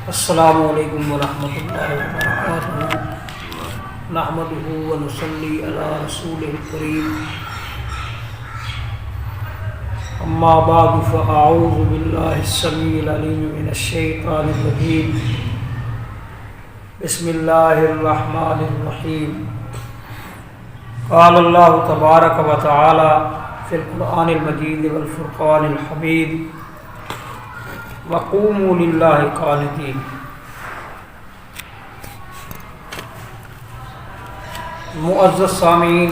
السلام علیکم ورحمۃ اللہ وبرکاتہ۔ نحمدہ ونصلی علی رسولہ الکریم، اما بعد فاعوذ باللہ السمیع العلیم من الشیطان الرجیم، بسم اللہ الرحمن الرحیم۔ قال اللہ تبارک و تعالی فی القرآن المجید والفرقان الحمید، وقوموا للہ قانتین۔ معزز سامعین،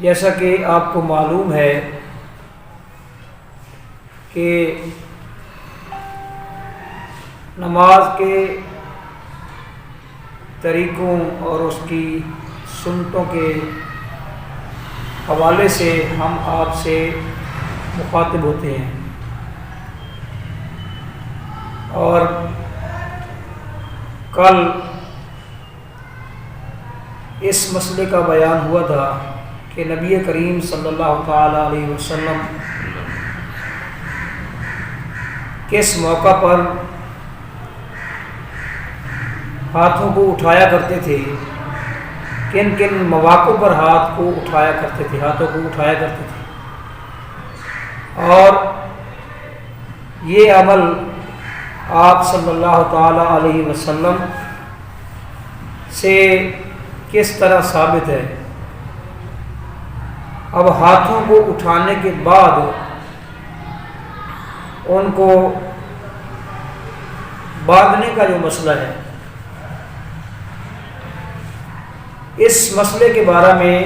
جیسا کہ آپ کو معلوم ہے کہ نماز کے طریقوں اور اس کی سنتوں کے حوالے سے ہم آپ سے مخاطب ہوتے ہیں، اور کل اس مسئلے کا بیان ہوا تھا کہ نبی کریم صلی اللہ تعالی علیہ وسلم کس موقع پر ہاتھوں کو اٹھایا کرتے تھے، کن کن مواقع پر ہاتھ کو اٹھایا کرتے تھے، ہاتھوں کو اٹھایا کرتے تھے، اور یہ عمل آپ صلی اللہ تعالی علیہ وسلم سے کس طرح ثابت ہے۔ اب ہاتھوں کو اٹھانے کے بعد ان کو باندھنے کا جو مسئلہ ہے، اس مسئلے کے بارے میں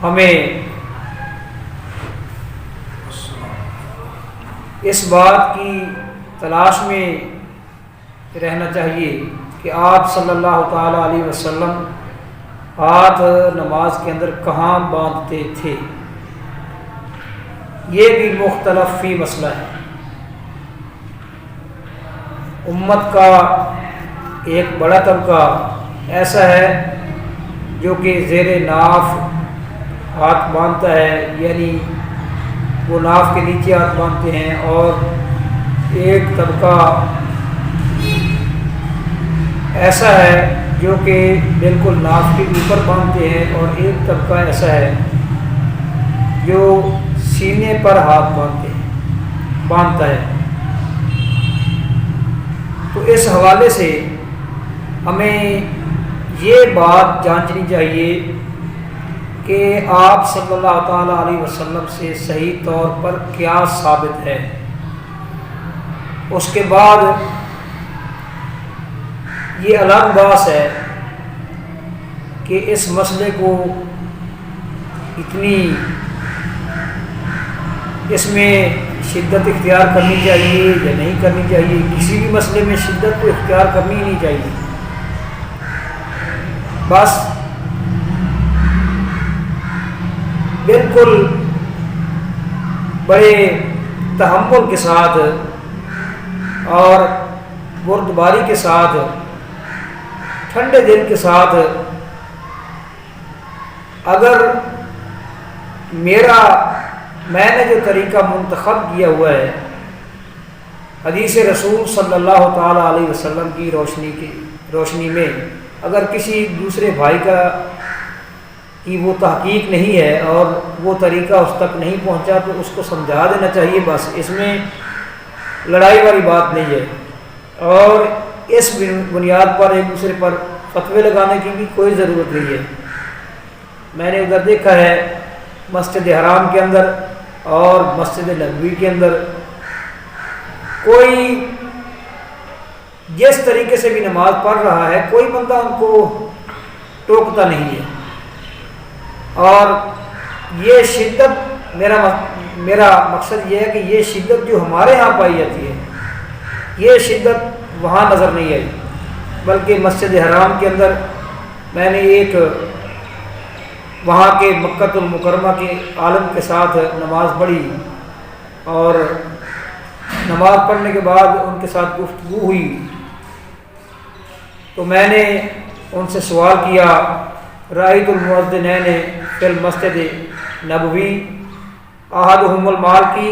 ہمیں اس بات کی تلاش میں رہنا چاہیے کہ آپ صلی اللہ تعالی علیہ وسلم ہاتھ نماز کے اندر کہاں باندھتے تھے۔ یہ بھی مختلف فی مسئلہ ہے۔ امت کا ایک بڑا طبقہ ایسا ہے جو کہ زیر ناف ہاتھ باندھتا ہے، یعنی وہ ناف کے نیچے ہاتھ باندھتے ہیں، اور ایک طبقہ ایسا ہے جو کہ بالکل ناف کے اوپر باندھتے ہیں، اور ایک طبقہ ایسا ہے جو سینے پر ہاتھ باندھتا ہے۔ تو اس حوالے سے ہمیں یہ بات جانچنی چاہیے کہ آپ صلی اللہ تعالیٰ علیہ وسلم سے صحیح طور پر کیا ثابت ہے۔ اس کے بعد یہ الگ بات ہے کہ اس مسئلے کو اتنی اس میں شدت اختیار کرنی چاہیے یا نہیں کرنی چاہیے۔ کسی بھی مسئلے میں شدت کو اختیار کرنی ہی نہیں چاہیے، بس بالکل بڑے تحمل کے ساتھ اور بردباری کے ساتھ، ٹھنڈے دل کے ساتھ، اگر میں نے جو طریقہ منتخب کیا ہوا ہے حدیث رسول صلی اللہ تعالی علیہ وسلم کی روشنی میں، اگر کسی دوسرے بھائی کی وہ تحقیق نہیں ہے اور وہ طریقہ اس تک نہیں پہنچا تو اس کو سمجھا دینا چاہیے۔ بس اس میں لڑائی والی بات نہیں ہے، اور اس بنیاد پر ایک دوسرے پر فتوے لگانے کی بھی کوئی ضرورت نہیں ہے۔ میں نے ادھر دیکھا ہے مسجد حرام کے اندر اور مسجد نبوی کے اندر کوئی جس طریقے سے بھی نماز پڑھ رہا ہے، کوئی بندہ ان کو ٹوکتا نہیں ہے، اور یہ شدت میرا مقصد یہ ہے کہ یہ شدت جو ہمارے ہاں پائی جاتی ہے، یہ شدت وہاں نظر نہیں آئی، بلکہ مسجد حرام کے اندر میں نے ایک وہاں کے مکہ المکرمہ کے عالم کے ساتھ نماز پڑھی، اور نماز پڑھنے کے بعد ان کے ساتھ گفتگو ہوئی، تو میں نے ان سے سوال کیا، رأیت المؤذنین فی المسجد نبوی احدہم المالکی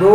2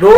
2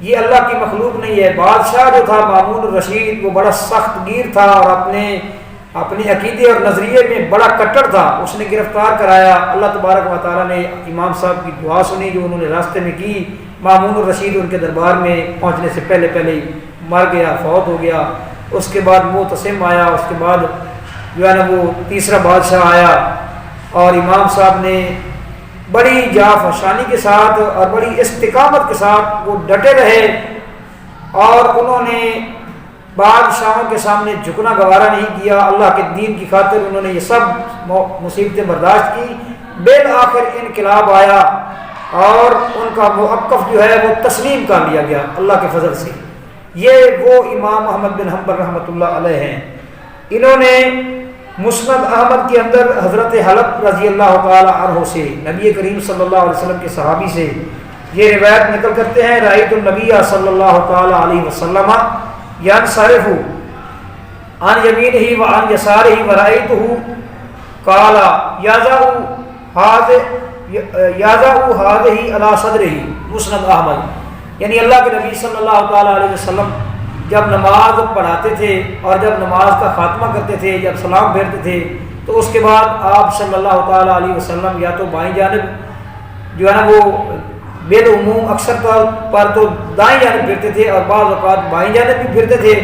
یہ اللہ کی مخلوق نہیں ہے۔ بادشاہ جو تھا مامون الرشید وہ بڑا سخت گیر تھا اور اپنے عقیدے اور نظریے میں بڑا کٹڑ تھا، اس نے گرفتار کرایا۔ اللہ تبارک و تعالیٰ نے امام صاحب کی دعا سنی جو انہوں نے راستے میں کی۔ مامون الرشید ان کے دربار میں پہنچنے سے پہلے ہی مر گیا، فوت ہو گیا۔ اس کے بعد معتصم آیا، اس کے بعد جو ہے نا وہ تیسرا بادشاہ آیا، اور امام صاحب نے بڑی جافشانی کے ساتھ اور بڑی استقامت کے ساتھ وہ ڈٹے رہے، اور انہوں نے بادشاہوں کے سامنے جھکنا گوارا نہیں کیا۔ اللہ کے دین کی خاطر انہوں نے یہ سب مصیبتیں برداشت کی۔ بالآخر انقلاب آیا اور ان کا موقف جو ہے وہ تسلیم کر لیا گیا اللہ کے فضل سے۔ یہ وہ امام احمد بن حنبل رحمۃ اللہ علیہ ہیں۔ انہوں نے مسند احمد کے اندر حضرت حلب رضی اللہ تعالی عنہ سے، نبی کریم صلی اللہ علیہ وسلم کے صحابی سے یہ روایت نقل کرتے ہیں، رأیت النبی صلی اللہ تعالی علیہ وسلم ینصرف عن یمینہ وعن یسارہ ورأیتہ قال یضع ہذہ علی صدرہ، مسند احمد۔ یعنی اللہ کے نبی صلی اللہ تعالی علیہ وسلم جب نماز پڑھاتے تھے اور جب نماز کا خاتمہ کرتے تھے، جب سلام پھیرتے تھے، تو اس کے بعد آپ صلی اللہ تعالی علیہ وسلم یا تو بائیں جانب جو ہے نا وہ بالعموم اکثر طور پر تو دائیں جانب پھرتے تھے اور بعض اوقات بائیں جانب بھی پھرتے تھے،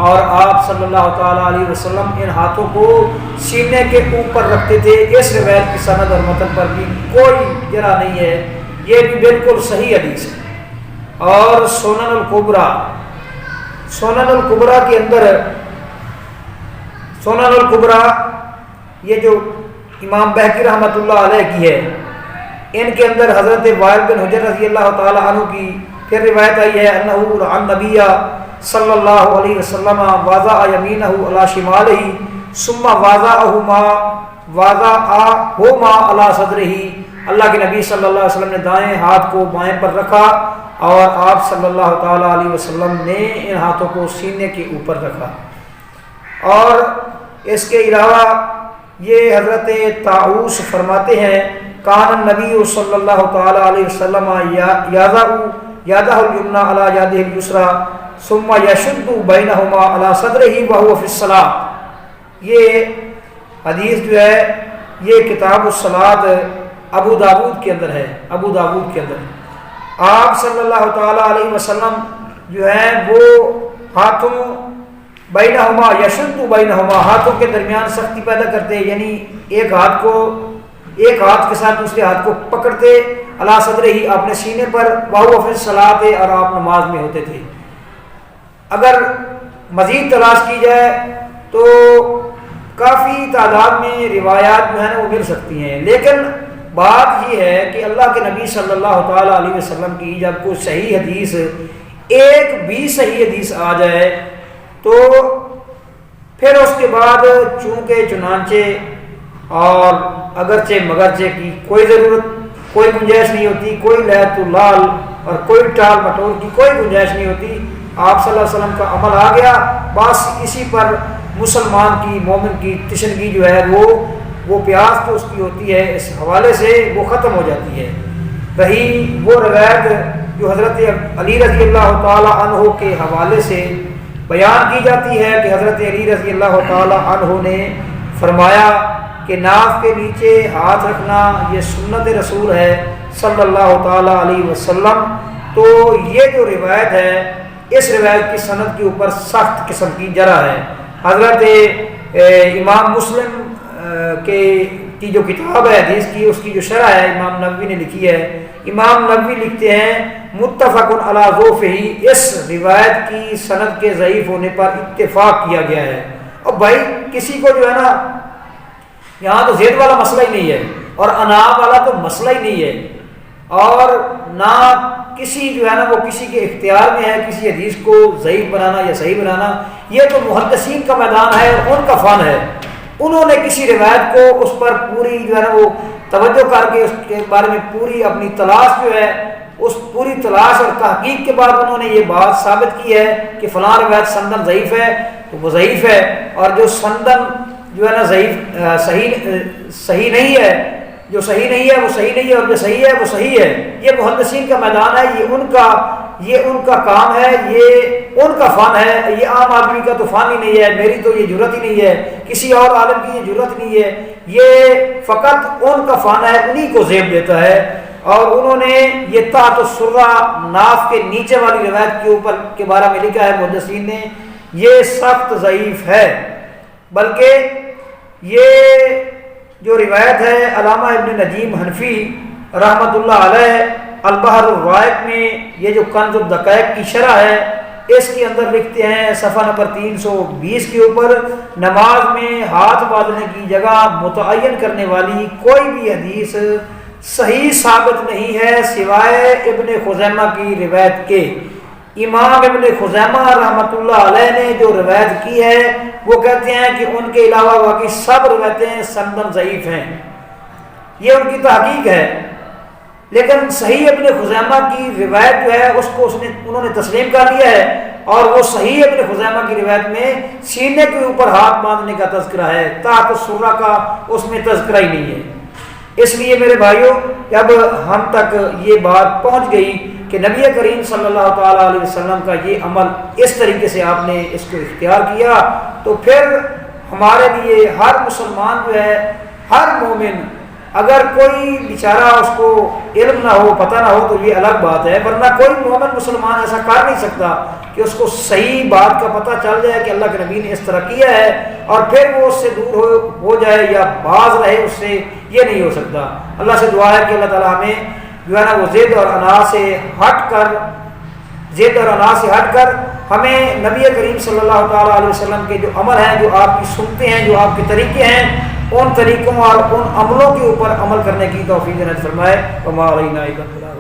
اور آپ صلی اللہ تعالی علیہ وسلم ان ہاتھوں کو سینے کے اوپر رکھتے تھے۔ اس روایت کی سند اور متن پر بھی کوئی جرح نہیں ہے، یہ بھی بالکل صحیح حدیث ہے۔ اور سنن الکبریٰ کے اندر، سنن الکبریٰ یہ جو امام بہقی رحمۃ اللہ علیہ کی ہے، ان کے اندر حضرت وائل بن حجر رضی اللہ تعالی عنہ کی پھر روایت آئی ہے، انہ رأى النبی صلی اللہ علیہ وسلم وضع یمینہ علی شمالہ ثم وضعہما علی صدرہ۔ اللہ کے نبی صلی اللہ علیہ وسلم نے دائیں ہاتھ کو بائیں پر رکھا اور آپ صلی اللہ تعالی علیہ وسلم نے ان ہاتھوں کو سینے کے اوپر رکھا۔ اور اس کے علاوہ یہ حضرت طاؤس فرماتے ہیں، کان النبی صلی اللہ تعالی علیہ وسلم یضع یدہ الیمنی علی یدہ الیسری ثم یشد بینہما علی صدرہ وہو فی الصلاۃ۔ یہ حدیث جو ہے یہ کتاب الصلاۃ ابو داود کے اندر ہے، ابو داود کے اندر آپ صلی اللہ تعالی علیہ وسلم جو ہے وہ ہاتھوں بینہما یشد بینہما، ہاتھوں کے درمیان سختی پیدا کرتے، یعنی ایک ہاتھ کے ساتھ دوسرے ہاتھ کو پکڑتے، علی صدرہ اپنے سینے پر، وہو فی الصلاۃ اور آپ نماز میں ہوتے تھے۔ اگر مزید تلاش کی جائے تو کافی تعداد میں روایات جو ہے نا وہ مل سکتی ہیں، لیکن بات یہ ہے کہ اللہ کے نبی صلی اللہ تعالی علیہ وسلم کی جب کوئی صحیح حدیث، ایک بھی صحیح حدیث آ جائے تو پھر اس کے بعد چونکہ چنانچہ اور اگرچہ مگرچہ کی کوئی ضرورت، کوئی گنجائش نہیں ہوتی، کوئی لہت اللال اور کوئی ٹال مٹول کی کوئی گنجائش نہیں ہوتی۔ آپ صلی اللہ علیہ وسلم کا عمل آ گیا، بس اسی پر مسلمان کی، مومن کی تشنگی جو ہے وہ پیاس تو اس کی ہوتی ہے، اس حوالے سے وہ ختم ہو جاتی ہے۔ وہی وہ روایت جو حضرت علی رضی اللہ تعالی عنہ کے حوالے سے بیان کی جاتی ہے کہ حضرت علی رضی اللہ تعالی عنہ نے فرمایا کہ ناف کے نیچے ہاتھ رکھنا یہ سنت رسول ہے صلی اللہ تعالی علیہ وسلم۔ تو یہ جو روایت ہے اس روایت کی سند کے اوپر سخت قسم کی جرح ہے۔ حضرت امام مسلم کی جو کتاب ہے حدیث کی، اس کی جو شرح ہے امام نووی نے لکھی ہے، امام نووی لکھتے ہیں متفق علی ضعفہ، اس روایت کی سند کے ضعیف ہونے پر اتفاق کیا گیا ہے۔ اور بھائی کسی کو جو ہے نا یہاں تو زید والا مسئلہ ہی نہیں ہے اور انا والا تو مسئلہ ہی نہیں ہے، اور نہ کسی جو ہے نا وہ کسی کے اختیار میں ہے کسی حدیث کو ضعیف بنانا یا صحیح بنانا، یہ تو محدثین کا میدان ہے اور ان کا فن ہے۔ انہوں نے کسی روایت کو اس پر پوری جو ہے نا وہ توجہ کر کے اس کے بارے میں پوری اپنی تلاش جو ہے، اس پوری تلاش اور تحقیق کے بعد انہوں نے یہ بات ثابت کی ہے کہ فلاں روایت سندن ضعیف ہے تو وہ ضعیف ہے، اور جو سندن جو ہے نا ضعیف صحیح نہیں ہے جو صحیح نہیں ہے وہ صحیح نہیں ہے اور جو صحیح ہے وہ صحیح ہے. یہ محدثین کا میدان ہے، یہ ان کا کام ہے، یہ ان کا فن ہے. یہ عام آدمی کا تو فن ہی نہیں ہے، میری تو یہ جرت ہی نہیں ہے، کسی اور عالم کی یہ جرت نہیں ہے. یہ فقط ان کا فن ہے، انہی کو زیب دیتا ہے. اور انہوں نے یہ تحت السرہ ناف کے نیچے والی روایت کے بارے میں لکھا ہے محدثین نے، یہ سخت ضعیف ہے. بلکہ یہ جو روایت ہے علامہ ابن نجیم حنفی رحمۃ اللہ علیہ البحر الرائق میں یہ جو کنز الدقائق کی شرح ہے اس کے اندر لکھتے ہیں صفحہ نمبر 320 کے اوپر، نماز میں ہاتھ باندھنے کی جگہ متعین کرنے والی کوئی بھی حدیث صحیح ثابت نہیں ہے سوائے ابن خزیمہ کی روایت کے. امام ابن خزیمہ رحمۃ اللہ علیہ نے جو روایت کی ہے وہ کہتے ہیں کہ ان کے علاوہ باقی سب روایتیں سندن ضعیف ہیں. یہ ان کی تحقیق ہے. لیکن صحیح ابن خزیمہ کی روایت جو ہے اس کو انہوں نے تسلیم کر لیا ہے، اور وہ صحیح ابن خزیمہ کی روایت میں سینے کے اوپر ہاتھ باندھنے کا تذکرہ ہے، تحت السرہ کا اس میں تذکرہ ہی نہیں ہے. اس لیے میرے بھائیوں جب ہم تک یہ بات پہنچ گئی کہ نبی کریم صلی اللہ تعالیٰ علیہ وسلم کا یہ عمل اس طریقے سے آپ نے اس کو اختیار کیا، تو پھر ہمارے لیے ہر مسلمان جو ہے، ہر مومن، اگر کوئی بیچارہ اس کو علم نہ ہو، پتہ نہ ہو تو یہ الگ بات ہے، ورنہ کوئی مومن مسلمان ایسا کر نہیں سکتا کہ اس کو صحیح بات کا پتہ چل جائے کہ اللہ کے نبی نے اس طرح کیا ہے اور پھر وہ اس سے دور ہو جائے یا باز رہے اس سے. یہ نہیں ہو سکتا. اللہ سے دعا ہے کہ اللہ تعالیٰ ہمیں جو ہے نا وہ ضد اور انا سے ہٹ کر ہمیں نبی کریم صلی اللہ تعالیٰ علیہ وسلم کے جو عمل ہیں، جو آپ کی سنتے ہیں، جو آپ کے طریقے ہیں، ان طریقوں اور ان عملوں کے اوپر عمل کرنے کی توفیق عنایت فرمائے. وما علینا الا البلاغ.